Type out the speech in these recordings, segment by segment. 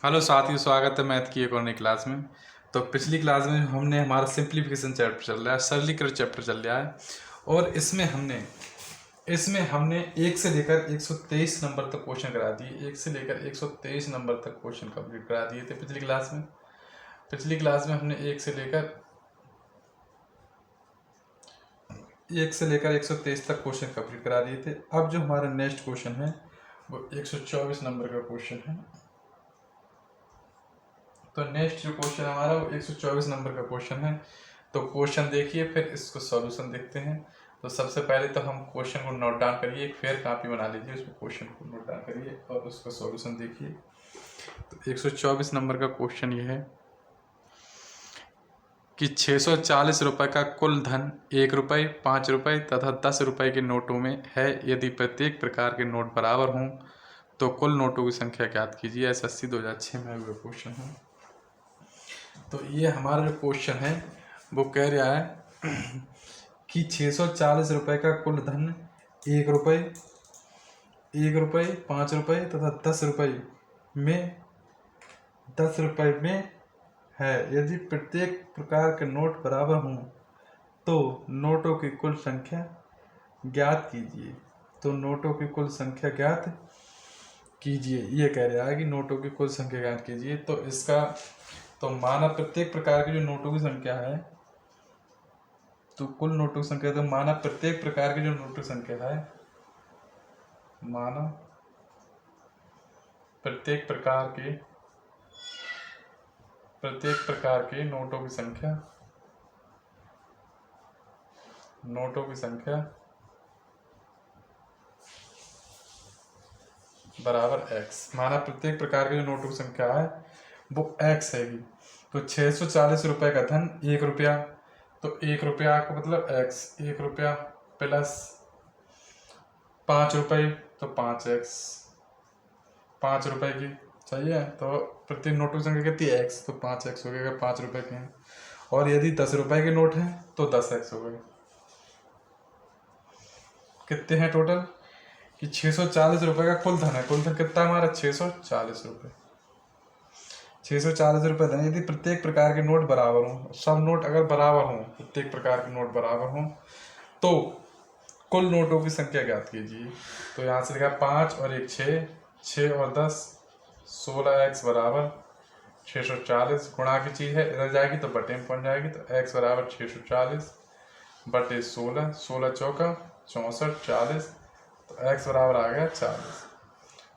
Hello साथियों, स्वागत है मैथ की एक और नई क्लास में। तो पिछली क्लास में हमने हमारा सिंप्लीफिकेशन चैप्टर चल रहा है, सरलीकृत चैप्टर चल रहा है। और इसमें हमने 1 से लेकर 123 नंबर तक क्वेश्चन करा दिए। 1 से लेकर 123 नंबर तक क्वेश्चन कंप्लीट करा दिए थे पिछली क्लास में। हमने 1 से लेकर 123 तक क्वेश्चन कंप्लीट करा दिए थे। अब जो हमारा नेक्स्ट क्वेश्चन है वो 124 नंबर का क्वेश्चन है। तो नेक्स्ट जो क्वेश्चन हमारा वो 124 नंबर का क्वेश्चन है। तो क्वेश्चन देखिए, फिर इसको सॉल्यूशन देखते हैं। तो सबसे पहले तो हम क्वेश्चन को नोट डाउन करिए, एक फेयर कॉपी बना लीजिए, उसमें क्वेश्चन को नोट डाउन करिए और उसका सॉल्यूशन देखिए। तो 124 नंबर का क्वेश्चन ये है कि 640 रुपये का कुल धन 1 रुपये, 5 रुपये तथा 10 रुपये के नोटों में है। यदि प्रत्येक प्रकार के नोट बराबर हों तो कुल नोटों की संख्या ज्ञात कीजिए। SSC 2006 में हुआ क्वेश्चन है। तो ये हमारा जो क्वेश्चन है वो कह रहा है कि 640 रुपये का कुल धन 1 रुपये, 5 रुपये तथा 10 रुपये में है। यदि प्रत्येक प्रकार के नोट बराबर हों तो नोटों की कुल संख्या ज्ञात कीजिए। तो नोटों की कुल संख्या ज्ञात कीजिए, ये कह रहा है कि नोटों की कुल संख्या ज्ञात कीजिए। तो इसका तो माना प्रत्येक प्रकार की जो नोटों की संख्या है, तो कुल नोटों की संख्या, तो माना प्रत्येक प्रकार की जो नोटों की संख्या है, माना प्रत्येक प्रकार के नोटों की संख्या बराबर x। माना प्रत्येक प्रकार के जो नोटों की संख्या है वो x हैगी। तो 640 रुपये का धन 1 रुपया, तो 1 रुपया का मतलब x, 1 रुपया प्लस 5 रुपये तो 5x, 5 रुपये की, सही है। तो प्रत्येक नोटों की संख्या कितनी है x, तो 5x हो गया अगर 5 रुपये के हैं। और यदि 10 रुपये के नोट हैं तो 10x हो गए। कितने हैं टोटल कि 640 रुपये का कुल धन है। कुल धन कितना हमारा 640 रुपये, 640 रुपये धन। यदि प्रत्येक प्रकार के नोट बराबर हों, सब नोट अगर बराबर हों, प्रत्येक प्रकार के नोट बराबर हों तो कुल नोटों की संख्या ज्ञात कीजिए। तो यहाँ से लिखा 5 और 1 6, 6 और 10 16x बराबर 640। गुणा की चीज़ है, इधर जाएगी तो बटे में पड़ जाएगी। तो x बराबर 640 बटे 16, 16 चौका 64, 40। तो x बराबर आ गया 40।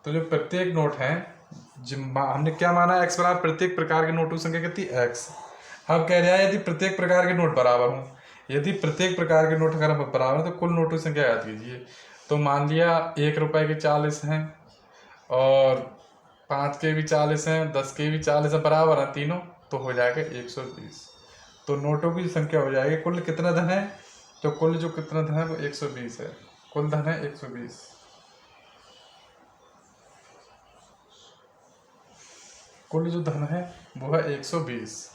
तो जो प्रत्येक नोट हैं, हमने क्या माना, x बराबर प्रत्येक प्रकार के नोटों की संख्या कितनी x। अब कह रहा है यदि प्रत्येक प्रकार के नोट बराबर हों, यदि प्रत्येक प्रकार के नोट अगर बराबर हैं तो कुल नोटों की संख्या याद कीजिए। तो मान लिया 1 रुपये के 40 हैं और 5 के भी 40 हैं, 10 के भी 40 हैं, बराबर हैं तीनों, तो हो जाएगा 120। तो नोटों की संख्या हो जाएगी। कुल कितना धन है, तो कुल जो कितना धन है वो 120 है। कुल धन है 120। कुल जो धन है वो है 120।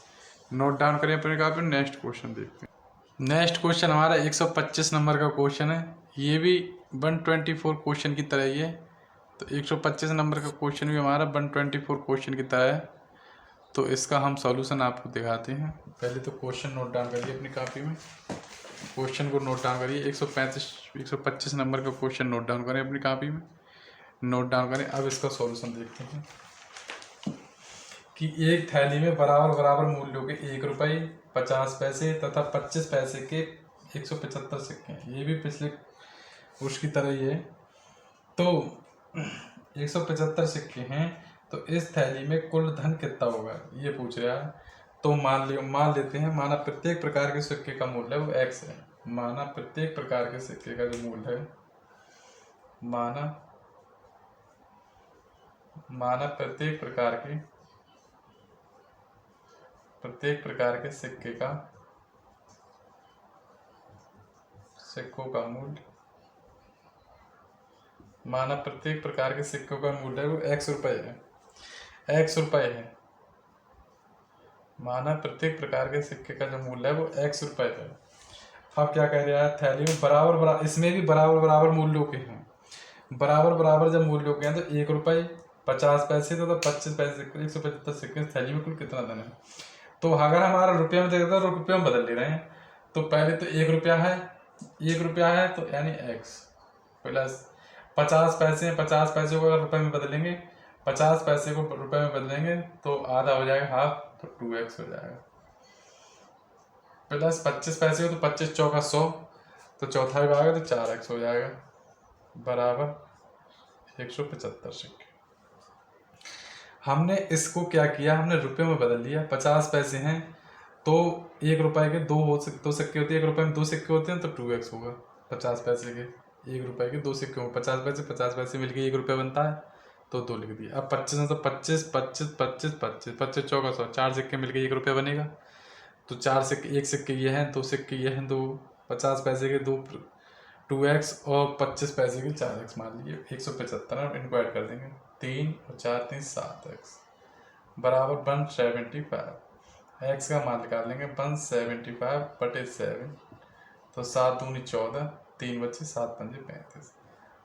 नोट डाउन करें अपने कॉपी में। नेक्स्ट क्वेश्चन देखते हैं। नेक्स्ट क्वेश्चन हमारा 125 नंबर का क्वेश्चन है। ये भी 124 क्वेश्चन की तरह ही है। तो 125 नंबर का क्वेश्चन भी हमारा 124 क्वेश्चन की तरह है। तो इसका हम सॉल्यूशन आपको दिखाते हैं। पहले तो क्वेश्चन नोट डाउन करिए अपनी कॉपी में। क्वेश्चन को नोट डाउन करिए। 125 नंबर का क्वेश्चन नोट डाउन करें अपनी कॉपी में, नोट डाउन करें। अब इसका सॉल्यूशन देखते हैं कि एक थैली में बराबर बराबर मूल्यों के 1 रुपये, 50 पैसे तथा 25 पैसे के 175 सिक्के हैं। ये भी पिछले उसकी तरह ही है। तो 175 सिक्के हैं, तो इस थैली में कुल धन कितना होगा ये पूछ रहा है। तो मान लेते हैं, माना प्रत्येक प्रकार के सिक्के का मूल्य वो x है। माना प्रत्येक प्रकार के सिक्के का जो मूल्य है, माना प्रत्येक प्रकार के सिक्कों का मूल्य, माना प्रत्येक प्रकार के सिक्कों का मूल्य वो x रुपये है। x रुपये है। माना प्रत्येक प्रकार के सिक्के का जो मूल्य है वो x रुपये है। अब क्या कह रहा है, थैली में बराबर इसमें भी बराबर बराबर मूल्यों के हैं। बराबर बराबर जब मूल्यों के हैं तो 1 रुपये, 50 पैसे तो 25 पैसे 175 सिक्के इस थैली में कुल कितना धन है। तो अगर हमारा रुपये में देखते हैं तो रुपये में बदल ले रहे हैं। तो पहले तो 1 रुपया है, 1 रुपया है तो यानी x प्लस 50 पैसे हैं, 50 पैसे को अगर रुपये में बदलेंगे, 50 पैसे को रुपये में बदलेंगे तो आधा हो जाएगा हाफ, तो 2x हो जाएगा। प्लस 25 पैसे हो तो 25 चौका 100, तो चौथा भी भाग है तो 4x हो जाएगा बराबर 175 सिक्के। हमने इसको क्या किया, हमने रुपये में बदल लिया। 50 पैसे हैं तो 1 रुपए के 2 सिक्के होते हैं, 1 रुपए में 2 सिक्के होते हैं तो 2x होगा। 50 पैसे के 1 रुपए के 2 सिक्के होंगे, 50 पैसे मिलके 1 रुपया बनता है तो 2 लिख दिया। अब 25 है तो 25 25 25 25 25 चौका 100, 4 सिक्के मिलके 1 रुपया बनेगा। तो 4 सिक्के, 1 सिक्के ये हैं, 2 सिक्के ये हैं, 2 50 पैसे के 2x और 25 पैसे के 4x मान लीजिए 175, इनको ऐड कर देंगे 3 और 4 3 7x बराबर 175। x का मान निकाल लेंगे 175 बटे 7, तो 7 दूनी 14, 3 बच्चे 7 पंजे 35,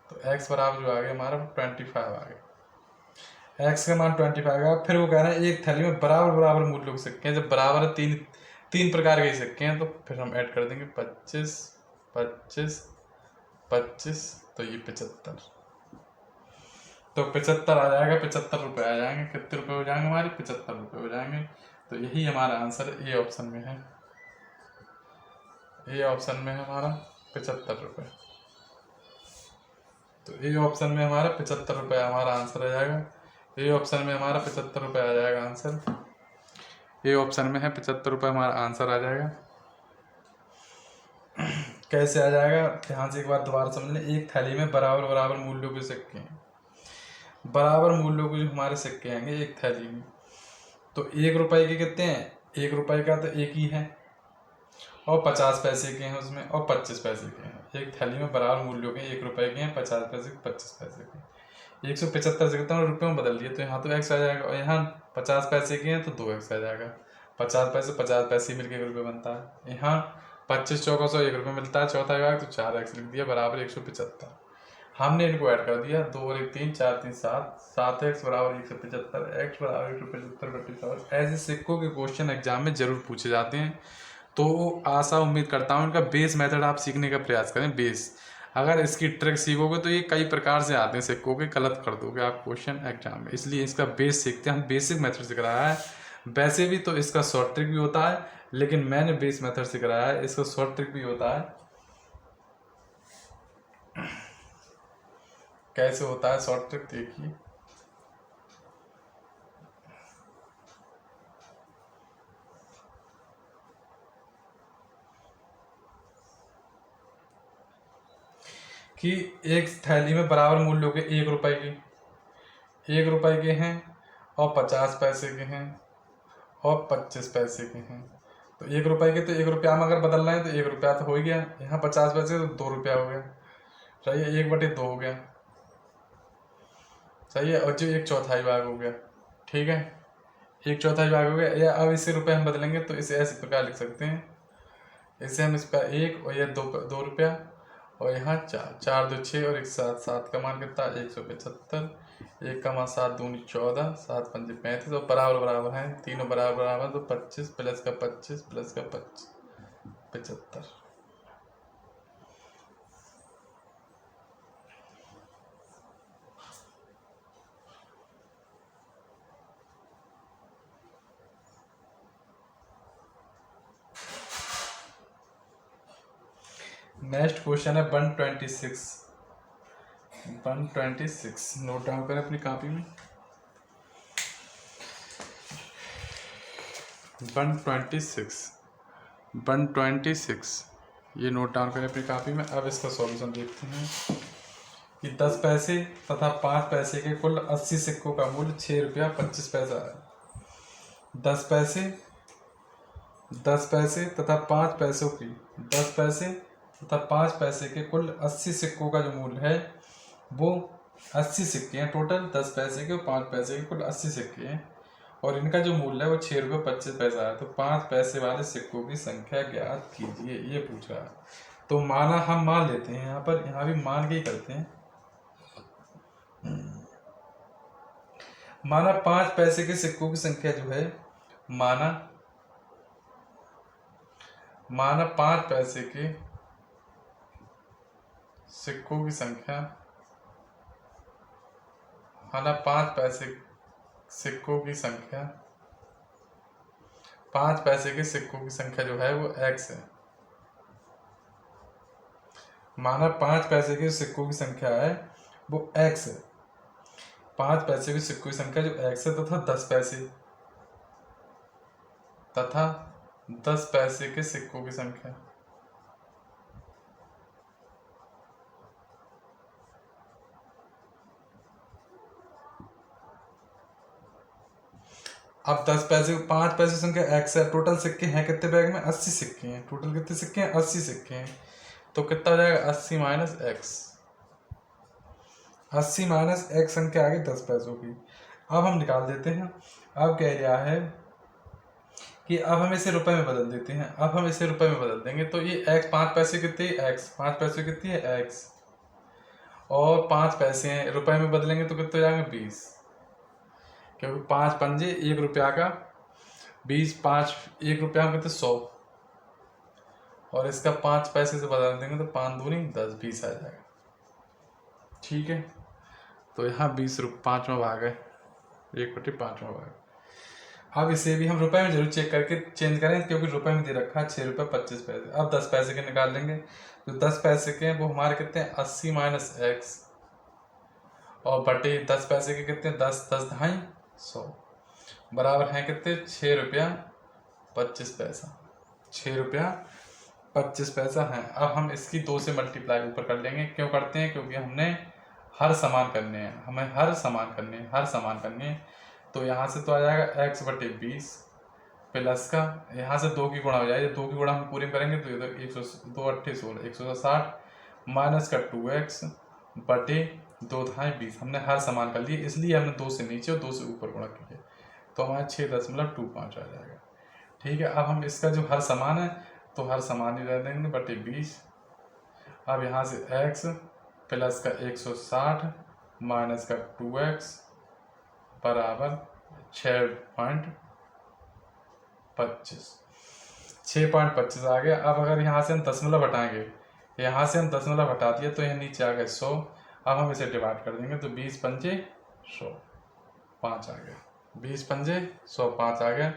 तो x बराबर जो आ गया हमारा 25 आ गया। x का मान 25 आएगा। फिर वो कह रहे हैं एक थैली में बराबर बराबर मूल्यों के सिक्के हैं, जब बराबर है तीन प्रकार के सिक्के हैं तो फिर हम ऐड कर देंगे 25 25 25, तो ये 75, तो 75 आ जाएगा, 75 रुपये आ जाएंगे। कितने रुपए हो जाएंगे हमारे, 75 रुपये हो जाएंगे। तो यही हमारा आंसर ए ऑप्शन में है, ए ऑप्शन में है हमारा 75 रुपये। तो ए ऑप्शन में हमारा 75 रुपये हमारा आंसर आ जाएगा। ए ऑप्शन में हमारा 75 रुपये आ जाएगा आंसर, ए ऑप्शन में है 75 रुपये हमारा आंसर आ जाएगा। कैसे आ जाएगा, ध्यान से एक बार दोबारा समझ लें। एक थैली में बराबर बराबर मूल्यों के सिक्के हैं, बराबर मूल्यों के जो हमारे सिक्के आएंगे एक थैली में, तो 1 रुपए के कितने हैं, 1 रुपए का तो एक ही है, और 50 पैसे के हैं उसमें, और 25 पैसे के हैं। एक थैली में बराबर मूल्यों के 1 रुपए के हैं, 50 पैसे के 25 पैसे के। 175 से कितना रुपये में बदल दिए तो यहाँ तो x आ जाएगा, और यहाँ 50 पैसे के हैं तो 2x आ जाएगा। 50 पैसे मिलकर 1 रुपये बनता है। यहाँ 25 चौका 100 1 रुपये मिलता है, चौथा भाग तो 4x लिख दिया बराबर 175। हमने इनको ऐड कर दिया, 2 और 1 3 4 3 7x बराबर 175, x बराबर 175 बटे 7। ऐसे सिक्कों के क्वेश्चन एग्जाम में जरूर पूछे जाते हैं, तो आशा उम्मीद करता हूँ इनका बेस मेथड आप सीखने का प्रयास करें। बेस अगर इसकी ट्रिक सीखोगे तो ये कई प्रकार से आते हैं सिक्कों के, गलत कर दोगे आप क्वेश्चन एग्जाम में, इसलिए इसका बेस सीखते हैं हम। बेसिक मेथड सिख रहा है, वैसे भी तो इसका शॉर्ट ट्रिक भी होता है, लेकिन मैंने बेस मेथड सिख रहा है, इसका शॉर्ट ट्रिक भी होता है। कैसे होता है शॉर्ट ट्रिक देखिए, कि एक थैली में बराबर मूल्यों के 1 रुपए के 1 रुपए के हैं, और 50 पैसे के हैं, और 25 पैसे के हैं। तो 1 रुपए के तो 1 रुपया में अगर बदल रहे हैं तो 1 रुपया तो हो ही गया। यहाँ 50 पैसे तो 2 रुपया हो गया, सही है, 1/2 हो गया, सही है, और जो 1/4 भाग हो गया, ठीक है, 1/4 भाग हो गया। या अब इसे रुपये हम बदलेंगे तो इसे ऐसे प्रकार लिख सकते हैं, इसे हम इसका 1 और यह 2 रुपया, और यहाँ 4 2 6 और 1 7, 7 का मान कितना 175, 1 का मान 7 दूनी 14, 7 पंजे 35, और बराबर बराबर हैं, तीनों बराबर बराबर, तो 25 प्लस का 25 प्लस का 25 75। नेक्स्ट क्वेश्चन है 126, 126 नोट डाउन करें अपनी कॉपी में। 126 ये नोट डाउन करें अपनी कॉपी में। अब इसका सॉल्यूशन देखते हैं कि 10 पैसे तथा 5 पैसे के कुल 80 सिक्कों का मूल्य 6 रुपया 25 पैसा है। 10 पैसे तथा 5 पैसों की 10 पैसे तथा 5 पैसे के कुल 80 सिक्कों का जो मूल्य है वो 80 सिक्के हैं टोटल, 10 पैसे के और 5 पैसे के कुल 80 सिक्के हैं, और इनका जो मूल्य है वो 6 रुपये 25 पैसा है। तो 5 पैसे वाले सिक्कों की संख्या ज्ञात कीजिए, ये पूछ रहा है। तो माना हम मान लेते हैं, यहाँ भी मान के ही करते हैं, माना 5 पैसे के सिक्कों की संख्या जो है, माना 5 पैसे के सिक्कों की संख्या, माना 5 पैसे सिक्कों की संख्या, 5 पैसे के सिक्कों की संख्या जो है वो x है। माना 5 पैसे के सिक्कों की संख्या है वो x है, 5 पैसे के सिक्कों की संख्या जो x है तथा 10 पैसे के सिक्कों की संख्या, अब 10 पैसे 5 पैसे की संख्या x है। टोटल सिक्के हैं कितने बैग में? 80 सिक्के हैं। टोटल कितने सिक्के हैं? 80 सिक्के हैं। तो कितना हो जाएगा? 80 माइनस एक्स, 80 माइनस एक्स संख्या आ गई 10 पैसों की। अब हम निकाल देते हैं। अब कह रहा है कि अब हम इसे रुपए में बदल देते हैं। अब हम इसे रुपए में बदल देंगे तो ये x 5 पैसे कितने? x 5 पैसे कितनी है? x, और 5 पैसे हैं, रुपए में बदलेंगे तो कितने हो जाएंगे? 20, क्योंकि 5 पंजे 1 रुपया का 20, 5 1 रुपया में कितने? 100, और इसका 5 पैसे से बदल देंगे तो 5 दूनी 10, 20 आ जाएगा। ठीक है, तो यहाँ 20 5वां भाग है, 1/5वां भाग। अब इसे भी हम रुपए में जरूर चेक करके चेंज करें, क्योंकि रुपए में दे रखा है 6 रुपये 25 पैसे। अब 10 पैसे के निकाल लेंगे। तो 10 पैसे के वो हमारे कितने हैं? 80 माइनस एक्स, और बटे 10 पैसे के कितने? 10 10 ढाई 100, बराबर हैं कितने? 6 रुपया 25 पैसा, 6 रुपया 25 पैसा है। अब हम इसकी 2 से मल्टीप्लाई ऊपर कर लेंगे। क्यों करते हैं? क्योंकि हमने हर समान करने हैं, हमें हर समान करने हैं, हर समान करने हैं। तो यहाँ से तो आ जाएगा x बटे 20 प्लस का, यहाँ से 2 की गुणा हो जाएगा। 2 की गुणा हम पूरी करेंगे तो ये तो 2 अट्ठे 16, 160 माइनस का 2x बटे 2 ढाई 20। हमने हर समान कर लिए, इसलिए हमने 2 से नीचे और 2 से ऊपर गुणा किया, तो हमारा 6.25 आ जाएगा। ठीक है, अब हम इसका जो हर समान है तो हर समान ही रह देंगे बटे 20। अब यहाँ से x प्लस का 160 माइनस का 2x बराबर 6.25 आ गया। अब अगर यहाँ से हम दशमलव हटाएंगे, यहाँ से हम दशमलव हटा दिया तो यह नीचे आ गए 100। अब हम इसे डिवाइड कर देंगे तो 20 पंजे 100, 5 आ गया, 20 पंजे 100, 5 आ गया।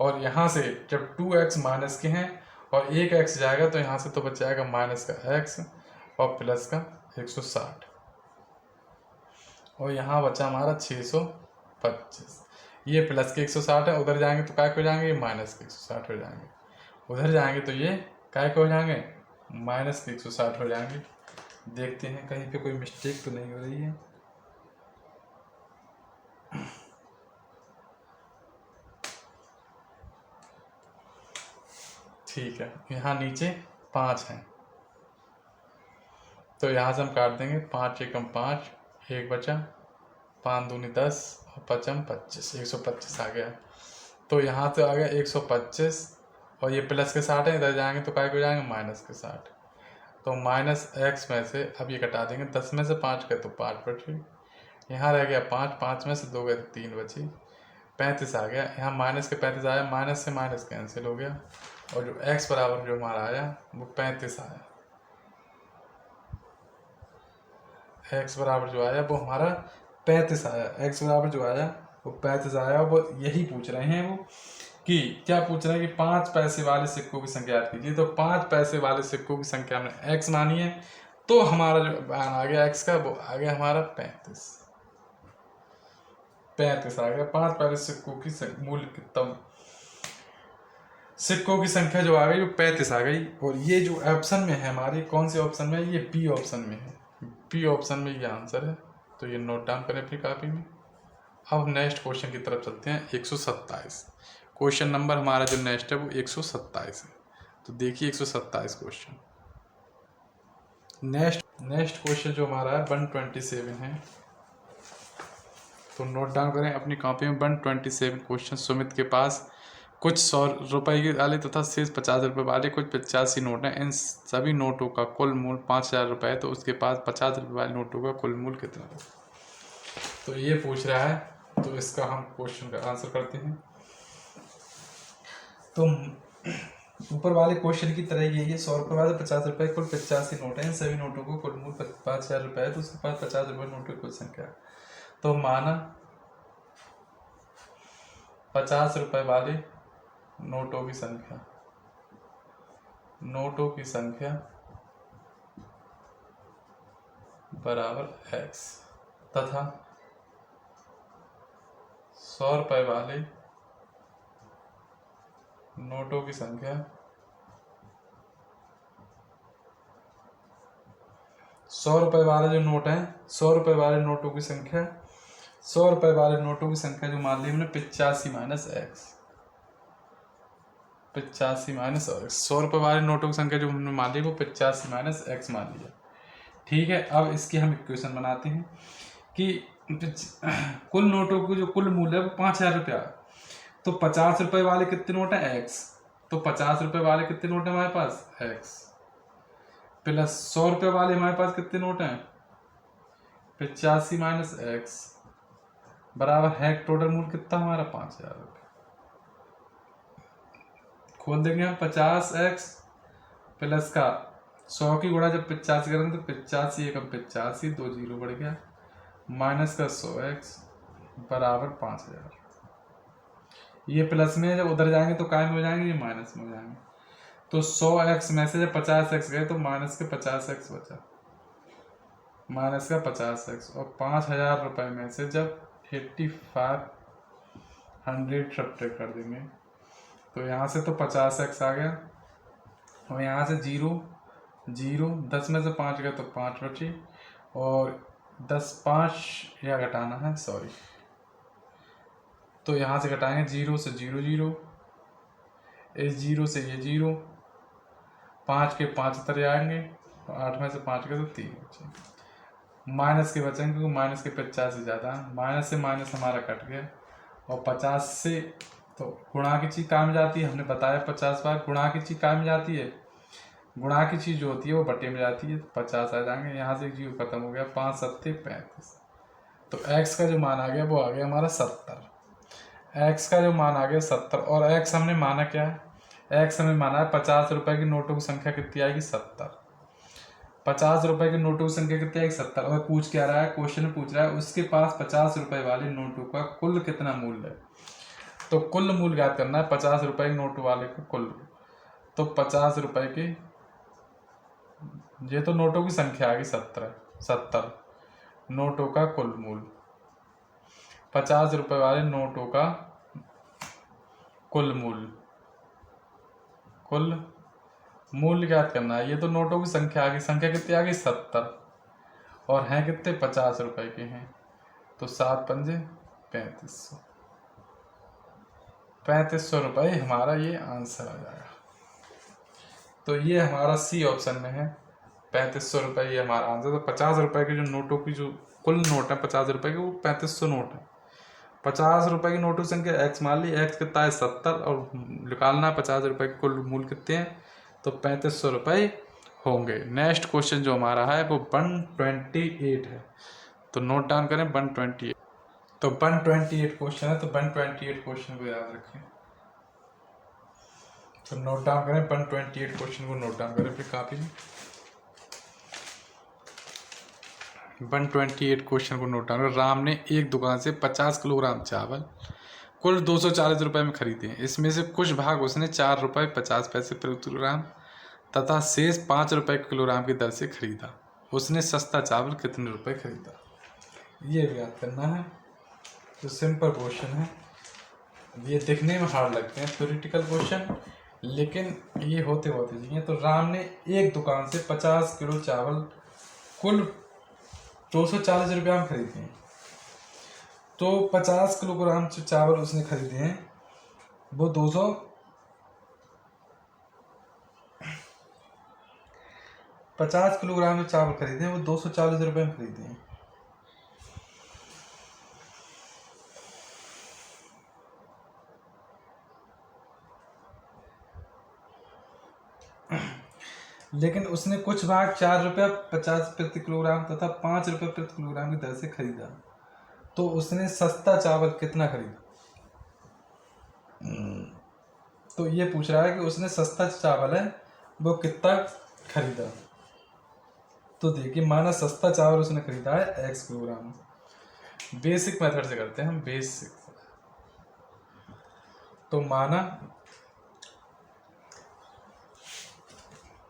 और यहाँ से जब 2x माइनस के हैं और 1x जाएगा तो यहाँ से तो बच जाएगा माइनस का x और प्लस का 160, और यहाँ बचा हमारा 625। ये प्लस के 160 है, उधर जाएंगे तो काय को हो जाएंगे? ये माइनस के 160 हो जाएंगे। उधर जाएंगे तो ये काय को हो जाएंगे? माइनस के 160 हो जाएंगे। देखते हैं कहीं पे कोई मिस्टेक तो नहीं हो रही है। ठीक है, यहाँ नीचे 5 हैं तो यहाँ से हम काट देंगे। 5 एकम 5, 1 बचा, 5 दूनी 10 और 5 25, 125 आ गया। तो यहाँ से आ गया 125, और ये प्लस के 60 है, इधर जाएंगे तो काय को जाएंगे? माइनस के 60। तो माइनस एक्स में से अब ये कटा देंगे, 10 में से 5 गए तो 5 बची, यहाँ रह गया 5, 5 में से 2 गए तो 3 बची, 35 आ गया। यहाँ माइनस के 35 आया, माइनस से माइनस कैंसिल हो गया, और जो x बराबर जो हमारा आया वो 35 आया। x बराबर जो आया वो हमारा 35 आया, x बराबर जो आया वो 35 आया। वो यही पूछ रहे हैं वो कि क्या पूछ रहे हैं कि 5 पैसे वाले सिक्कों की संख्या याद कीजिए। तो 5 पैसे वाले सिक्कों की संख्या हमने x मानी है, तो हमारा जो मान आ गया x का वो आ गया हमारा 35 आ गया। 5 पैसे सिक्कों की मूल्य कितना, सिक्कों की संख्या जो आ गई वो 35 आ गई। और ये जो ऑप्शन में है हमारी, कौन से ऑप्शन में? ये बी ऑप्शन में है, बी ऑप्शन में ये आंसर है। तो ये नोट डाउन करें अपनी कॉपी में। अब नेक्स्ट क्वेश्चन की तरफ चलते हैं। 127 क्वेश्चन नंबर हमारा जो नेक्स्ट है वो 127 है। तो देखिए 127 क्वेश्चन। नेक्स्ट क्वेश्चन जो हमारा है 127 है, तो नोट डाउन करें अपनी कॉपी में। 127 क्वेश्चन। सुमित के पास कुछ 100 रुपये के वाले तथा शेष 50 रुपये वाले कुछ 85 नोट हैं। इन सभी नोटों का कुल मूल्य 5000 रुपये है, तो उसके पास 50 रुपये वाले नोटों का कुल मूल्य कितना होगा? तो ये पूछ रहा है तो इसका हम क्वेश्चन का आंसर करते हैं। तो ऊपर वाले क्वेश्चन की तरह ये 100 रुपये वाले 50 रुपये कुल 85 नोट हैं। इन सभी नोटों को कुल मूल 5000 रुपये है, तो उसके पास 50 रुपये नोट की कुल संख्या है। तो माना 50 रुपये वाले नोटों की संख्या बराबर x तथा 100 रुपये वाले नोटों की संख्या 100 रुपये वाले जो नोट हैं 100 रुपये वाले नोटों की संख्या 100 रुपये वाले नोटों की संख्या जो मान ली हमने 85 माइनस एक्स 85 माइनस एक्स 100 रुपये वाले नोटों की संख्या जो हमने मान ली वो 85 माइनस एक्स मान लिया। ठीक है, अब इसकी हम इक्वेशन बनाते हैं कि कुल नोटों को जो कुल मूल्य है वो 5000 रुपया। तो 50 रुपये वाले कितने नोट हैं एक्स, तो 50 रुपये वाले कितने नोट हैं हमारे पास एक्स, प्लस 100 रुपये वाले हमारे पास कितने नोट हैं 85 माइनस एक्स बराबर है टोटल मूल्य कितना हमारा 5000 रुपये। खोल देंगे हम 50x प्लस का 100 की गुणा जब 85 करेंगे तो 85 एकम 85 2 जीरो बढ़ गया माइनस का 100x बराबर 5000। ये प्लस में जब उधर जाएंगे तो काय में हो जाएंगे, ये माइनस में हो जाएंगे। तो 100x में से जब 50x गए तो माइनस के 50x बचा, माइनस का 50x, और 5000 रुपये में से जब 8500 सब्ट्रैक्ट कर देंगे तो यहाँ से तो 50x आ गया, और यहाँ से 0 0 10 में से 5 गया तो 5 बची, और 10 5 या घटाना है सॉरी, तो यहाँ से घटाएंगे 0 से 0 0, इस 0 से ये 0, 5 के 5 उतर जाएंगे, 8 में से 5 गए तो 3 बचे, माइनस के बचेंगे क्योंकि माइनस के 50 से ज़्यादा, माइनस से माइनस हमारा कट गया, और 50 से तो गुणा की चीज़ काम जाती है, हमने बताया 50 बार गुणा की चीज़ काम जाती है, गुणा की चीज़ जो होती है वो बटे में जाती है, 50 आ जाएंगे, यहाँ से 0 खत्म हो गया, 5 7 35, तो x का जो मान आ गया वो आ गया हमारा 70। x का जो मान आ गया 70, और x हमने माना क्या है, x हमें माना है 50 रुपये की नोटों की संख्या कितनी आएगी 70, 50 रुपये की नोटों की संख्या कितनी आएगी 70, और पूछ क्या रहा है, क्वेश्चन पूछ रहा है उसके पास 50 रुपये वाले नोटों का कुल कितना मूल्य है। तो कुल मूल्य ज्ञात करना है 50 रुपये के नोट वाले का कुल, तो 50 रुपये की ये तो नोटों की संख्या आ गई 70 नोटों का कुल मूल्य, 50 रुपये वाले नोटों का कुल मूल्य ज्ञात करना है। ये तो नोटों की संख्या आ गई, संख्या कितनी आ गई 70, और हैं कितने 50 रुपये के हैं, तो 7 पंजे 3500, 3500 रुपये हमारा ये आंसर आ जाएगा। तो ये हमारा सी ऑप्शन में है 3500 रुपये, ये हमारा आंसर। तो 50 रुपये के जो नोटों की जो कुल नोट है 50 रुपये के वो 3500 नोट है। 50 रुपये की नोटों की संख्या x मान ली, x कितना है 70, और निकालना है 50 रुपये के कुल मूल्य कितने हैं, तो 3500 रुपये होंगे। नेक्स्ट क्वेश्चन जो हमारा है वो 128 है, तो नोट डाउन करें 128। तो 128 क्वेश्चन है, तो 128 क्वेश्चन को याद रखें, तो नोट डाउन करें 128 क्वेश्चन को नोट डाउन करें फिर कापी में। 128 क्वेश्चन को नोट डाउन करें। राम ने एक दुकान से 50 किलोग्राम चावल कुल 240 रुपये में खरीदे हैं। इसमें से कुछ भाग उसने 4 रुपये 50 पैसे प्रति किलोग्राम तथा शेष 5 रुपये किलोग्राम की दर से खरीदा। उसने सस्ता चावल कितने रुपए खरीदा, ये भी याद करना है। तो सिंपल क्वेश्चन है, ये देखने में हार्ड लगते हैं थ्योरेटिकल क्वेश्चन, लेकिन ये होते चाहिए। तो राम ने एक दुकान से 50 किलो चावल कुल 240 रुपये में खरीदे हैं। तो 50 किलोग्राम जो चावल उसने खरीदे हैं वो 50 किलोग्राम जो चावल खरीदे हैं वो 240 रुपये में खरीदे हैं। लेकिन उसने कुछ भाग 4 रुपये 50 प्रति किलोग्राम तथा 5 रुपये प्रति किलोग्राम की दर से खरीदा। तो उसने सस्ता चावल कितना खरीदा। तो ये पूछ रहा है कि उसने सस्ता चावल है वो कितना खरीदा। तो देखिए माना सस्ता चावल उसने खरीदा है x किलोग्राम। बेसिक मेथड से करते हैं हम, बेसिक। तो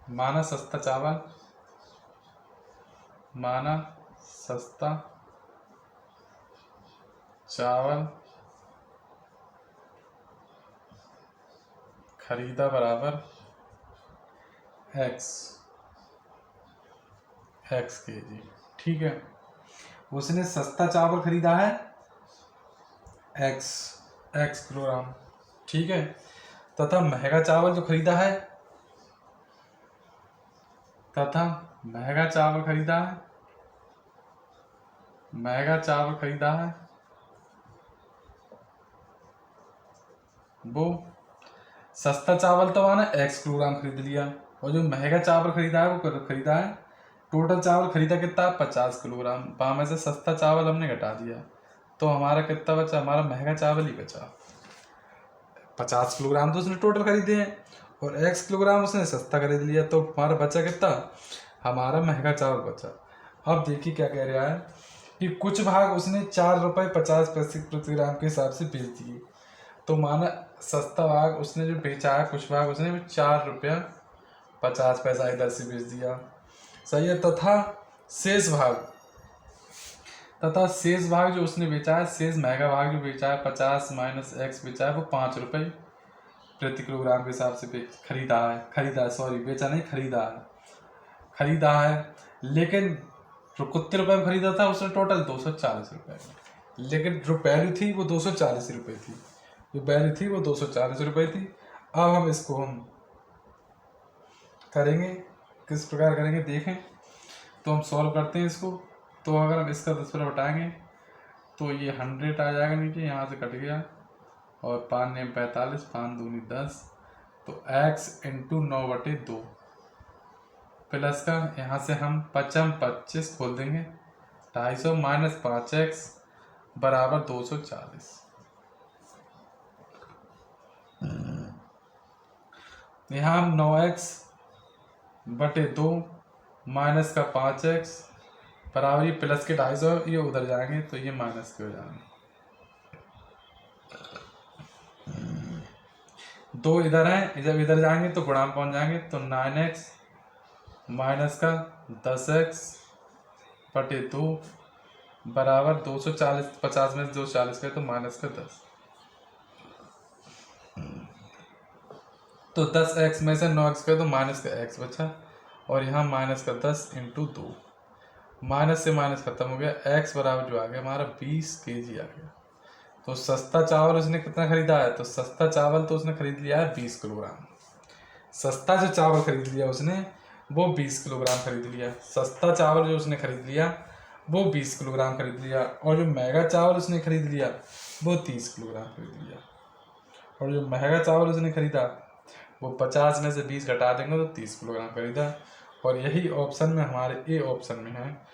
माना सस्ता चावल, माना सस्ता चावल खरीदा बराबर x kg। ठीक है, उसने सस्ता चावल खरीदा है x किलोग्राम। ठीक है, तथा महंगा चावल जो खरीदा है, महंगा चावल खरीदा है वो सस्ता चावल तो माना x किलोग्राम खरीद लिया, और जो महंगा चावल खरीदा है वो खरीदा है, टोटल चावल खरीदा कितना 50 किलोग्राम। वहाँ में से सस्ता चावल हमने घटा दिया, तो हमारा कितना बचा, हमारा महंगा चावल ही बचा। 50 किलोग्राम तो उसने टोटल खरीदे हैं और x किलोग्राम उसने सस्ता खरीद लिया, तो हमारा बचा कितना, हमारा महंगा चावल बचा। अब देखिए क्या कह रहा है कि कुछ भाग उसने 4 रुपये 50 पैसे प्रति ग्राम के हिसाब से बेच दिए। तो माना सस्ता भाग उसने जो बेचा है, कुछ भाग उसने 4 रुपया 50 पैसा इधर से बेच दिया, सही है। तथा शेष भाग जो उसने बेचा है, शेष महंगा भाग जो बेचा है 50 माइनस x बेचा है, वो 5 रुपये प्रति किलोग्राम के हिसाब से खरीदा है। लेकिन जो कितने रुपए में खरीदा था उसने, टोटल 240 रुपये में। लेकिन जो वैल्यू थी वो 240 रुपये थी, अब हम इसको करेंगे, किस प्रकार करेंगे देखें। तो हम सॉल्व करते हैं इसको। तो अगर हम इसका 10 पर हटाएंगे तो ये 100 आ जाएगा नीचे, यहाँ से कट गया, और 5 नेम 45, 5 दूनी 10, तो x इंटू 9/2 प्लस का यहाँ से हम 25 खोल देंगे, 250 माइनस 5x बराबर 240। यहाँ हम 9x/2 माइनस का 5x बराबर, ये प्लस के 250 ये उधर जाएंगे तो ये माइनस के हो जाएंगे, 2 इधर हैं, जब इधर जाएंगे तो गुणाम पहुंच जाएंगे, तो 9x माइनस का 10x/2 बराबर 240। 50 में से 240 का तो माइनस का 10, तो 10x में से 9x का तो माइनस का x बचा, और यहाँ माइनस का 10 इंटू 2, माइनस से माइनस खत्म हो गया, x बराबर जो आ गया हमारा 20 kg आ गया। तो सस्ता चावल उसने कितना खरीदा है, तो सस्ता चावल तो उसने खरीद लिया है 20 किलोग्राम। सस्ता जो चावल खरीद लिया उसने वो 20 किलोग्राम खरीद लिया। सस्ता चावल जो उसने खरीद लिया वो 20 किलोग्राम खरीद लिया, और जो महंगा चावल उसने खरीद लिया वो 30 किलोग्राम खरीद लिया। और जो महंगा चावल उसने खरीदा वो 50 में से 20 घटा देंगे तो 30 किलोग्राम खरीदा, और यही ऑप्शन में हमारे ए ऑप्शन में है।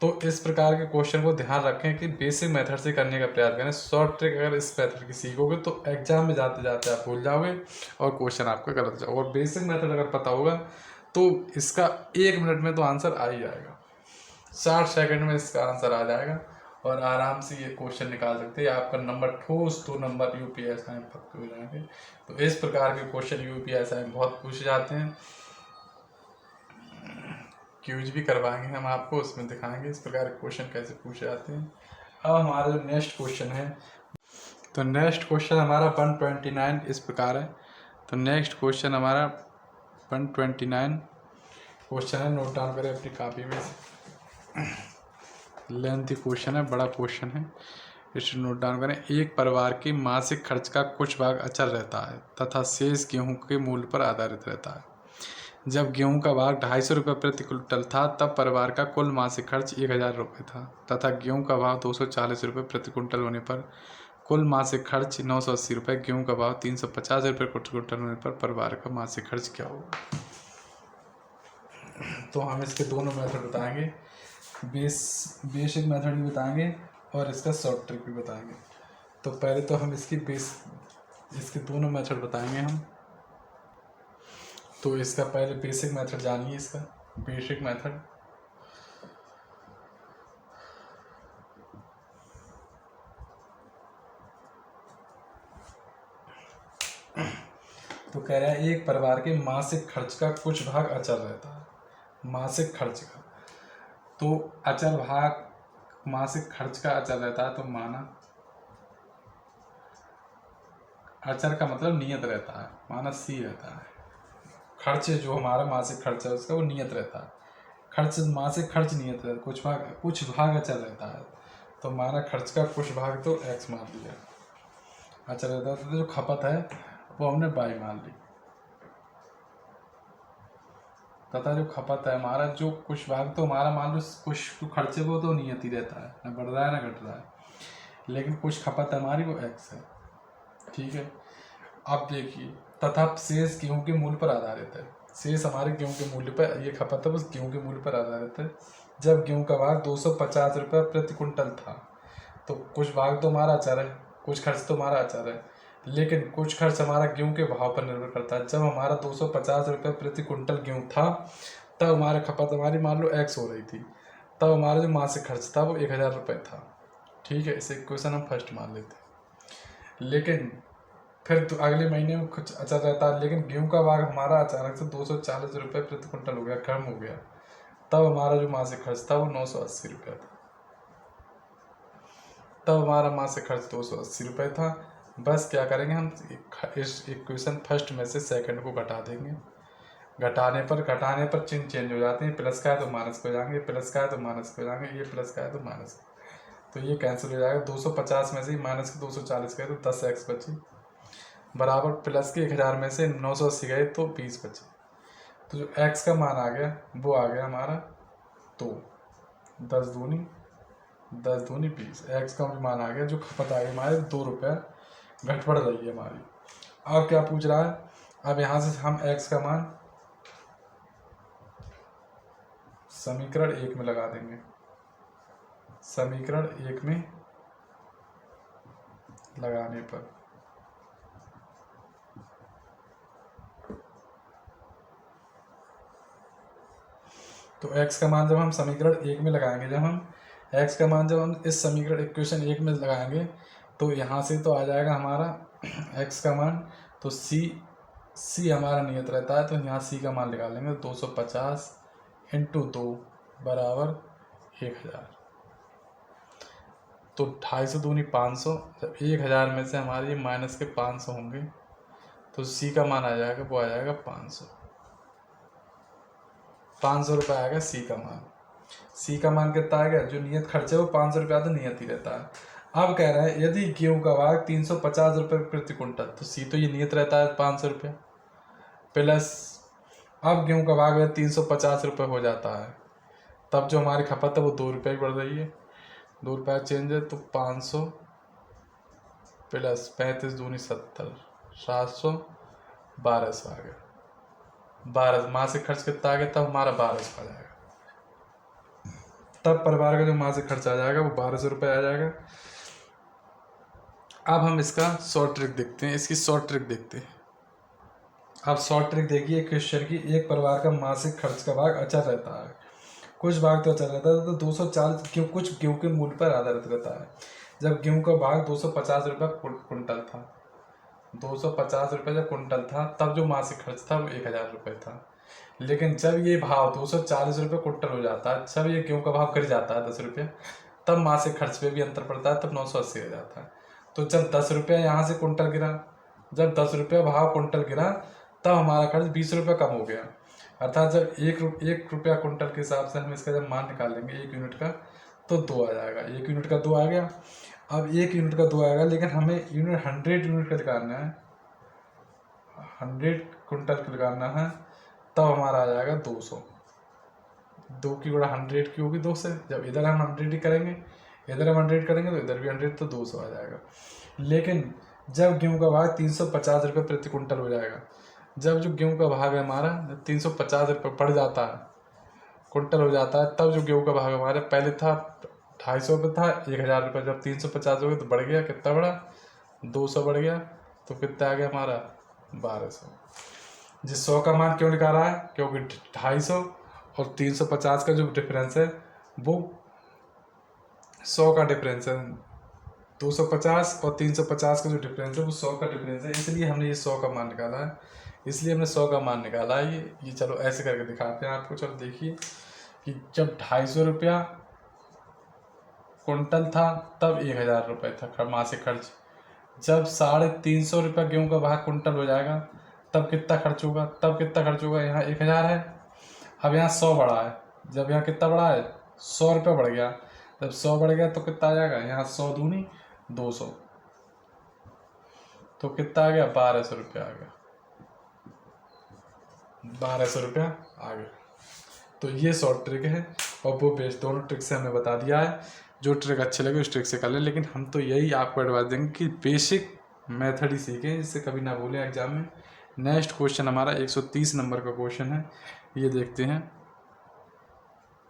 तो इस प्रकार के क्वेश्चन को ध्यान रखें कि बेसिक मेथड से करने का प्रयास करें। शॉर्ट ट्रिक अगर इस मेथड की सीखोगे तो एग्जाम में जाते जाते आप भूल जाओगे और क्वेश्चन आपका गलत जाओगे। और बेसिक मेथड अगर पता होगा तो इसका 1 मिनट में तो आंसर आ ही जाएगा, 60 सेकंड में इसका आंसर आ जाएगा, और आराम से ये क्वेश्चन निकाल सकते हैं। आपका नंबर ठोस 2 नंबर यूपीएसआई में पक्के हो जाएंगे। तो इस प्रकार के क्वेश्चन यूपीएसआई में बहुत पूछे जाते हैं, क्यूज भी करवाएंगे हम आपको, उसमें दिखाएंगे इस प्रकार के क्वेश्चन कैसे पूछे जाते हैं। अब हमारा जो नेक्स्ट क्वेश्चन है, तो नेक्स्ट क्वेश्चन हमारा 129 इस प्रकार है। तो नेक्स्ट क्वेश्चन हमारा 129 क्वेश्चन है, नोट डाउन करें अपनी कॉपी में। लेंथी क्वेश्चन है, बड़ा क्वेश्चन है, इसे नोट डाउन करें। एक परिवार के मासिक खर्च का कुछ भाग अचल रहता है तथा शेष गेहूं के मूल्य पर आधारित रहता है। जब गेहूं का भाग 250 रुपये प्रति क्विंटल था तब परिवार का कुल मासिक खर्च 1000 रुपये था, तथा गेहूं का भाव 240 रुपये प्रति क्विंटल होने पर कुल मासिक खर्च 980 रुपये। गेहूं का भाव 350 रुपये प्रति क्विंटल होने पर परिवार का मासिक खर्च क्या होगा। तो हम इसके दोनों मेथड बताएंगे, बेसिक मेथड भी बताएंगे और इसका शॉर्ट ट्रिक भी बताएंगे। तो पहले तो हम इसके दोनों मेथड बताएंगे हम। तो इसका पहले बेसिक मेथड जानिए, इसका बेसिक मेथड। तो कह रहा है एक परिवार के मासिक खर्च का कुछ भाग अचल रहता है। मासिक खर्च का तो अचल भाग, मासिक खर्च का अचल रहता है, तो माना अचल का मतलब नियत रहता है, माना सी रहता है। खर्च जो हमारा मासिक खर्च है उसका वो नियत रहता है। खर्च मासिक खर्च नियत रहता है, कुछ भाग अचल रहता है। तो माना खर्च का कुछ भाग तो एक्स मान लिया अचल रहता है। तो जो खपत है वो हमने वाई मान ली, तथा जो खपत है हमारा, जो कुछ भाग तो हमारा मान लो कुछ खर्चे वो तो नियत ही रहता है, ना बढ़ रहा है ना घट रहा है, लेकिन कुछ खपत हमारी वो एक्स है। ठीक है। अब देखिए, तथा शेष गेहूं के मूल्य पर आधारित है। शेष हमारे गेहूं के मूल्य पर, ये खपत है बस गेहूं के मूल्य पर आधारित है। जब गेहूं का भाग 250 रुपये प्रति कुंटल था, तो कुछ भाग तो हमारा अचल है, कुछ खर्च तो हमारा अचल है, लेकिन कुछ खर्च हमारा गेहूं के भाव पर निर्भर करता है। जब हमारा 250 रुपये प्रति कुंटल गेहूं था, तब हमारा खपत हमारी मान लो एक्स हो रही थी, तब हमारा जो मासिक खर्च था वो 1000 रुपये था। ठीक है, इसे क्वेश्चन हम फर्स्ट मान लेते हैं। लेकिन फिर तो अगले महीने में कुछ अचल रहता है, लेकिन गेहूं का भाग हमारा अचानक से 240 रुपये प्रति कुंटल हो गया, कम हो गया, तब हमारा जो मासिक खर्च था वो 980 रुपये था। तब हमारा मासिक खर्च 280 रुपये था। बस क्या करेंगे हम, इस इक्वेशन फर्स्ट में से सेकंड को घटा देंगे। घटाने पर चिन्ह चेंज हो जाते हैं, प्लस का है तो माइनस हो जाएंगे, प्लस का है तो माइनस हो जाएंगे, ये प्लस का है तो माइनस, तो ये कैंसिल हो जाएगा। 250 में से माइनस के 240 गए तो 10 एक्स बची, बराबर प्लस के 1000 में से 980 गए तो 20 बचे। तो जो एक्स का मान आ गया वो आ गया हमारा, तो 10 दूनी 20, एक्स का मान आ गया। जो खपत आ गई हमारे 2 रुपये घट बढ़ रही है हमारी। अब क्या पूछ रहा है, अब यहाँ से हम एक्स का मान समीकरण 1 में लगा देंगे। समीकरण 1 में लगाने पर तो x का मान जब हम समीकरण 1 में लगाएंगे, जब हम इस समीकरण इक्वेशन 1 में लगाएंगे, तो यहाँ से तो आ जाएगा हमारा x का मान, तो c हमारा नियत रहता है, तो यहाँ c का मान निकालेंगे। 250 × 2 बराबर 1000, तो 250 दूनी 500। जब 1000 में से हमारे माइनस के 500 होंगे, तो c का मान आ जाएगा, वो आ जाएगा 500 रुपये आएगा सी का मान। सी का मान कितना आएगा, जो नियत खर्च है वो 500 रुपया तो नियत ही रहता है। अब कह रहा है यदि गेहूं का भाग 350 रुपये प्रति कुंटल, तो सी तो ये नियत रहता है 500 रुपया, प्लस अब गेहूं का भाग 350 रुपये हो जाता है, तब जो हमारी खपत है वो 2 रुपये बढ़ रही है, 2 रुपया चेंज है, तो 500 प्लस 35 दूनी 70, 700, 1200 आ गया। 12 मासिक खर्च कितना आ गया, तब हमारा 1200 आ जाएगा। तब परिवार का जो मासिक खर्च आ जाएगा वो 1200 रुपये आ जाएगा। अब हम इसका शॉर्ट ट्रिक देखते हैं, इसकी शॉर्ट ट्रिक देखते हैं। अब शॉर्ट ट्रिक देखिए क्वेश्चन की, एक परिवार का मासिक खर्च का भाग अचल रहता है, कुछ भाग तो अचल रहता है, तो 240 कुछ गेहूं के मूल्य पर आधारित रहता है। जब गेहूं का भाग 250 रुपये कुंटल था, 250 रुपये जब कुंटल था, तब जो मासिक खर्च था वो 1000 रुपये था। लेकिन जब ये भाव 240 रुपये कुंटल हो जाता है, जब ये गेहूं का भाव गिर जाता है 10 रुपये, तब मासिक खर्च पे भी अंतर पड़ता है, तब 980 हो जाता है। तो जब 10 रुपये यहाँ से कुंटल गिरा, जब 10 रुपये भाव कुंटल गिरा, तब हमारा खर्च 20 रुपये कम हो गया। अर्थात जब एक रुपया कुंटल के हिसाब से हम इसका जब मान निकालेंगे 1 यूनिट का, तो 2 आ जाएगा। 1 यूनिट का 2 आ गया। अब 1 यूनिट का 2 आएगा, लेकिन हमें 100 यूनिट का निकालना है, 100 कुंटल का निकालना है, तब हमारा आ जाएगा 200। 2 की गुणा 100 की होगी 2 से। जब इधर हम 100 ही करेंगे, इधर हम 100 करेंगे, तो इधर भी 100, तो 200 आ जाएगा। लेकिन जब गेहूं का भाग 350 रुपये प्रति कुंटल हो जाएगा, जब जो गेहूं का भाग है हमारा 350 रुपये बढ़ जाता है, कुंटल हो जाता है, तब जो गेहूं का भाग हमारे पहले था 250 पे था 1000 रुपये, जब 350 हो गया तो बढ़ गया, कितना बढ़ा 200 बढ़ गया, तो कितना आ गया हमारा 1200। जिस 100 का मान क्यों निकाला है, क्योंकि 250 और 350 का जो डिफरेंस है वो 100 का डिफरेंस है, 250 और 350 का जो डिफरेंस है वो 100 का डिफरेंस है, इसलिए हमने ये 100 का मान निकाला है, इसलिए हमने 100 का मान निकाला है। ये चलो ऐसे करके दिखाते हैं आपको। चलो देखिए कि जब 250 रुपया कुंटल था तब 1000 रुपये था मासिक खर्च। जब 350 रुपया गेहूँ का भाव कुंटल हो जाएगा तब कितना खर्च होगा, यहाँ 1000 है, अब यहाँ 100 बढ़ा है, जब यहाँ कितना बढ़ा है 100 रुपया बढ़ गया, जब 100 बढ़ गया तो कितना आ जाएगा, यहाँ 100 दूनी 200, तो कितना आ गया 1200 रुपया आ गया, 1200 रुपया आ गया। तो ये शॉर्ट ट्रिक है और वो बेस्ट, दोनों ट्रिक से हमने बता दिया है। जो ट्रिक अच्छे लगे उस ट्रिक से कर लें, लेकिन हम तो यही आपको एडवाइस देंगे कि बेसिक मेथड ही सीखें, जिससे कभी ना भूलें एग्जाम में। नेक्स्ट क्वेश्चन हमारा 130 नंबर का क्वेश्चन है, ये देखते हैं।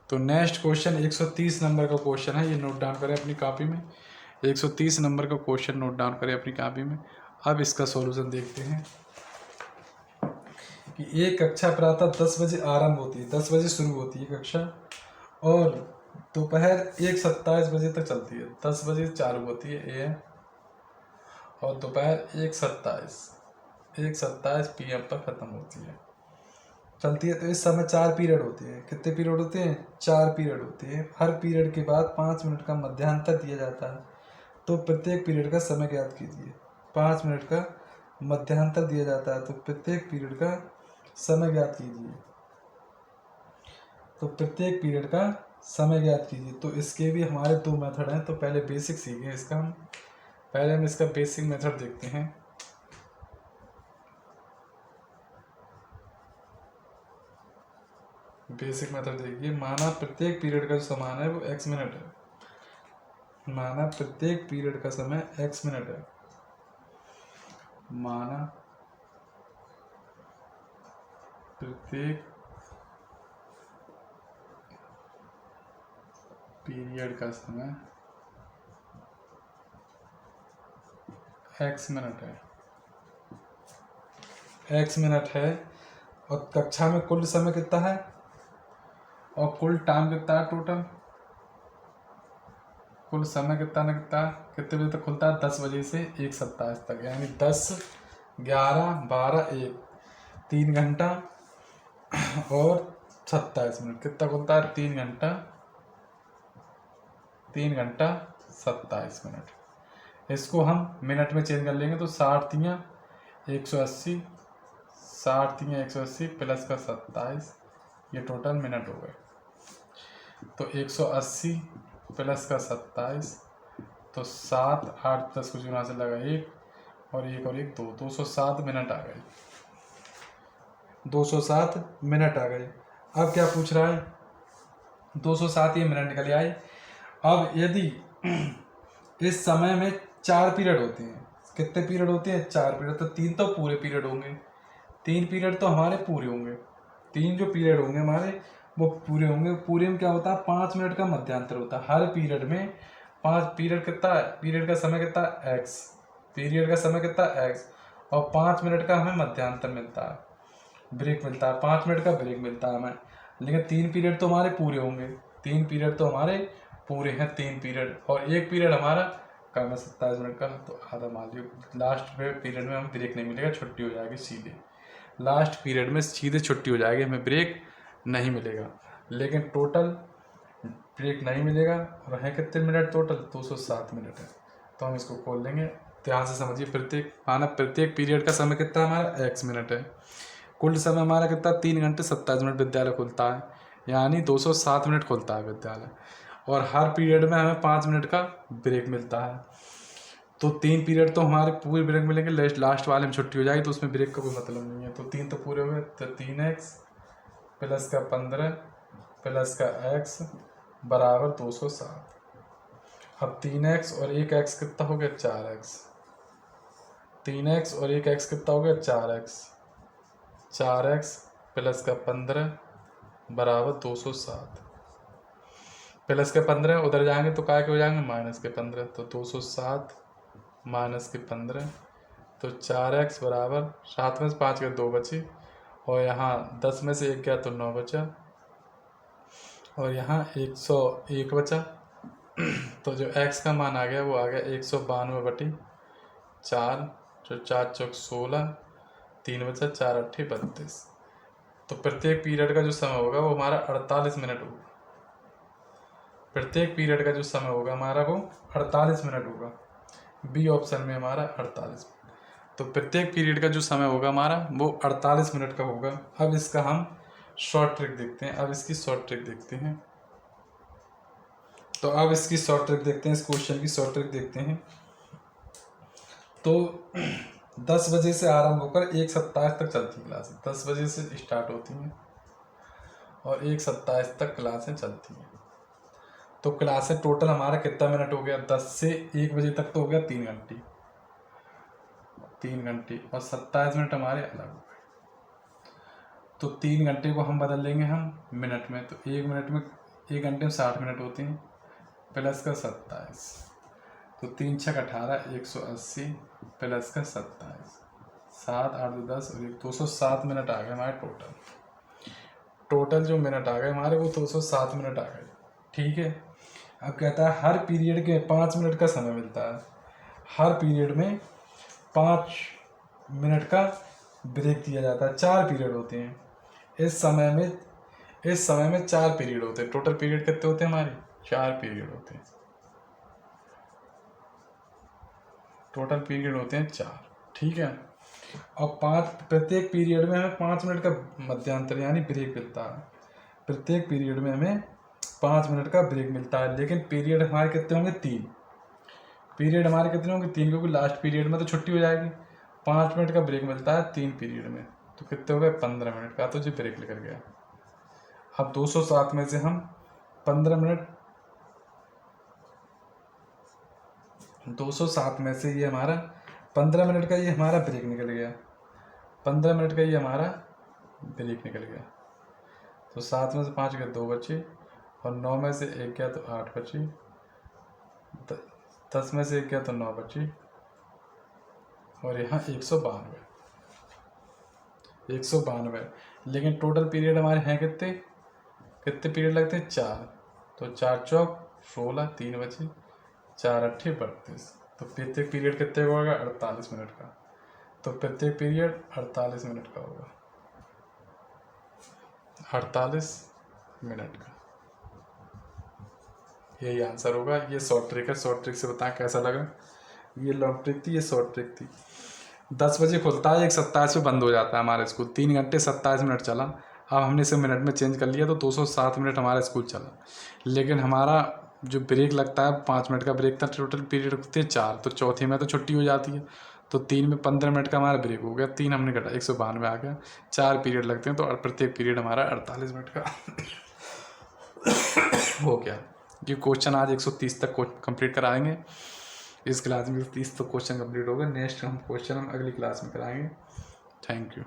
तो नेक्स्ट क्वेश्चन 130 नंबर का क्वेश्चन है, ये नोट डाउन करें अपनी कॉपी में। 130 नंबर का क्वेश्चन नोट डाउन करें अपनी कॉपी में। अब इसका सॉल्यूशन देखते हैं कि एक कक्षा प्रातः 10 बजे आरंभ होती है, 10 बजे शुरू होती है कक्षा, और दोपहर 1:27 बजे तक चलती है। 10 बजे चालू होती है AM और दोपहर 1:27 PM पर ख़त्म होती है, चलती है। तो इस समय 4 पीरियड होते हैं। कितने पीरियड होते हैं, 4 पीरियड होते हैं। हर पीरियड के बाद 5 मिनट का मध्यांतर दिया जाता है, तो प्रत्येक पीरियड का समय ज्ञात कीजिए। 5 मिनट का मध्यांतर दिया जाता है, तो प्रत्येक पीरियड का समय ज्ञात कीजिए, तो प्रत्येक पीरियड का समय ज्ञात कीजिए। तो इसके भी हमारे 2 मेथड हैं, तो पहले बेसिक सीखें इसका। हम इसका बेसिक मेथड देखते हैं। बेसिक मेथड देखिए, माना प्रत्येक पीरियड का जो समय है वो x मिनट है, माना प्रत्येक पीरियड का समय x मिनट है, माना प्रत्येक पीरियड का समय x मिनट है, और कक्षा में कुल समय कितना है और कुल टाइम कितना है, टोटल कुल समय कितना ना कितने बजे तक खुलता है, 10 बजे से 1:27 तक, यानी 10, 11, 12, 1, 3 घंटा और 27 मिनट। कितना खुलता है, 3 घंटा 27 मिनट। इसको हम मिनट में चेंज कर लेंगे, तो 60 तियाँ 180, 60 तियाँ 180 प्लस का 27, ये टोटल मिनट हो गए। तो 180 प्लस का 27, तो 7, 8, 10 कुछ गुना से लगा 1 और 2, 207 मिनट आ गए, 207 मिनट आ गए। अब क्या पूछ रहा है, 207 ये मिनट निकल आए। अब यदि इस समय में 4 पीरियड होते हैं, कितने पीरियड होते हैं, 4 पीरियड, तो 3 तो पूरे पीरियड होंगे, 3 पीरियड तो हमारे पूरे होंगे, 3 जो पीरियड होंगे हमारे वो पूरे होंगे। पूरे में क्या होता है, 5 मिनट का मध्यांतर होता है हर पीरियड में। 5 पीरियड कितना है, पीरियड का समय कितना है x, पीरियड का समय कितना है x, और 5 मिनट का हमें मध्यांतर मिलता है, ब्रेक मिलता है, 5 मिनट का ब्रेक मिलता है हमें। लेकिन 3 पीरियड तो हमारे पूरे होंगे, 3 पीरियड तो हमारे पूरे हैं, 3 पीरियड, और 1 पीरियड हमारा कम है 27 मिनट का, तो आधा मान लीजिए। लास्ट पीरियड में हमें ब्रेक नहीं मिलेगा, छुट्टी हो जाएगी सीधे, लास्ट पीरियड में सीधे छुट्टी हो जाएगी, हमें ब्रेक नहीं मिलेगा। लेकिन टोटल ब्रेक नहीं मिलेगा, और है कितने मिनट टोटल, 207 मिनट है। तो हम इसको खोल लेंगे, ध्यान से समझिए। प्रत्येक पीरियड का समय कितना हमारा x मिनट है, कुल समय हमारा कितना 3 घंटे 27 मिनट विद्यालय खुलता है, यानी 207 मिनट खुलता है विद्यालय, और हर पीरियड में हमें 5 मिनट का ब्रेक मिलता है। तो 3 पीरियड तो हमारे पूरे ब्रेक मिलेंगे, लास्ट वाले में छुट्टी हो जाएगी, तो उसमें ब्रेक का कोई मतलब नहीं है। तो 3 तो पूरे हुए, तो 3x प्लस का 15 प्लस का x बराबर 207। अब 3x और 1x कितना हो गया, 4x, 3x और 1x कितना हो गया, 4x, 4x प्लस का 15 बराबर 207। प्लस के 15 उधर जाएंगे तो काय के हो जाएंगे माइनस के 15, तो 207 माइनस के 15, तो 4x बराबर 7 में से 5 के 2 बची, और यहाँ 10 में से 1 गया तो 9 बचा, और यहाँ 101 बचा। तो जो x का मान आ गया वो आ गया 192/4, जो 4 चौक 16, 3 बचा, 4 अट्ठे 32। तो प्रत्येक पीरियड का जो समय होगा वो हमारा 48 मिनट होगा। प्रत्येक पीरियड का जो समय होगा हमारा वो 48 मिनट होगा। बी ऑप्शन में हमारा 48। तो प्रत्येक पीरियड का जो समय होगा हमारा वो 48 मिनट का होगा। अब इसका हम शॉर्ट ट्रिक देखते हैं। अब इसकी शॉर्ट ट्रिक देखते हैं। तो अब इसकी शॉर्ट ट्रिक देखते हैं, इस क्वेश्चन की शॉर्ट ट्रिक देखते हैं। तो 10 बजे से आरंभ होकर 1:27 तक चलती क्लास, 10 बजे से स्टार्ट होती हैं और 1:27 तक क्लासें चलती हैं। तो क्लासें टोटल हमारा कितना मिनट हो गया, 10 से 1 बजे तक तो हो गया 3 घंटे, 3 घंटे, और 27 मिनट हमारे अलग हो गए। तो 3 घंटे को हम बदल लेंगे हम मिनट में, तो 1 मिनट में 1 घंटे में 60 मिनट होते हैं, प्लस का 27, तो 3 छक 18, 180 प्लस का 27, 7 8 10 और 207 मिनट आ गए हमारे टोटल जो मिनट आ गए हमारे वो 207 मिनट आ गए। ठीक है। अब कहता है हर पीरियड के 5 मिनट का समय मिलता है, हर पीरियड में 5 मिनट का ब्रेक दिया जाता है। 4 पीरियड होते हैं इस समय में 4 पीरियड होते हैं। टोटल पीरियड कितने होते हैं हमारे, 4 पीरियड होते हैं। टोटल पीरियड होते हैं 4। ठीक है। और प्रत्येक पीरियड में हमें 5 मिनट का मध्यांतर यानी ब्रेक मिलता है। प्रत्येक पीरियड में हमें 5 मिनट का ब्रेक मिलता है। लेकिन पीरियड हमारे कितने होंगे, 3 पीरियड हमारे कितने होंगे, 3, क्योंकि लास्ट पीरियड में तो छुट्टी हो जाएगी। 5 मिनट का ब्रेक मिलता है 3 पीरियड में, तो कितने हो गए 15 मिनट का, तो जो ब्रेक निकल गया। अब 207 में से हम 15 मिनट, 207 में से ये हमारा 15 मिनट का ये हमारा ब्रेक निकल गया, 15 मिनट का ये हमारा ब्रेक निकल गया। तो 7 में से 5 गए 2 बचे, और 9 में से 1 गया तो 8 बची, 10 में से 1 गया तो 9 बची, और यहाँ 192। लेकिन टोटल पीरियड हमारे हैं कितने पीरियड लगते हैं, 4, तो 4 चौक 16, 3 बची, 4 अट्ठे 32। तो प्रत्येक पीरियड कितने का होगा, 48 मिनट का। तो प्रत्येक पीरियड 48 मिनट का होगा, 48 मिनट का। यही आंसर होगा। ये शॉर्ट ट्रिक है। शॉर्ट ट्रिक से बताएं कैसा लगा। ये लॉन्ग ट्रिक थी, ये शॉर्ट ट्रिक थी। 10 बजे खुलता है, 1:27 पे बंद हो जाता है हमारा स्कूल। 3 घंटे 27 मिनट चला। अब हमने इसे मिनट में चेंज कर लिया तो 207 मिनट हमारा स्कूल चला। लेकिन हमारा जो ब्रेक लगता है 5 मिनट का ब्रेक था। टोटल पीरियड होते हैं 4, तो चौथी में तो छुट्टी हो जाती है, तो 3 में 15 मिनट का हमारा ब्रेक हो गया। 3 हमने घटा, 192 आ गया। 4 पीरियड लगते हैं, तो प्रत्येक पीरियड हमारा 48 मिनट का हो गया। ये क्वेश्चन आज 130 तक कंप्लीट कराएंगे। इस क्लास में 30 तो क्वेश्चन कंप्लीट हो गए। नेक्स्ट क्वेश्चन हम अगली क्लास में कराएंगे। Thank you.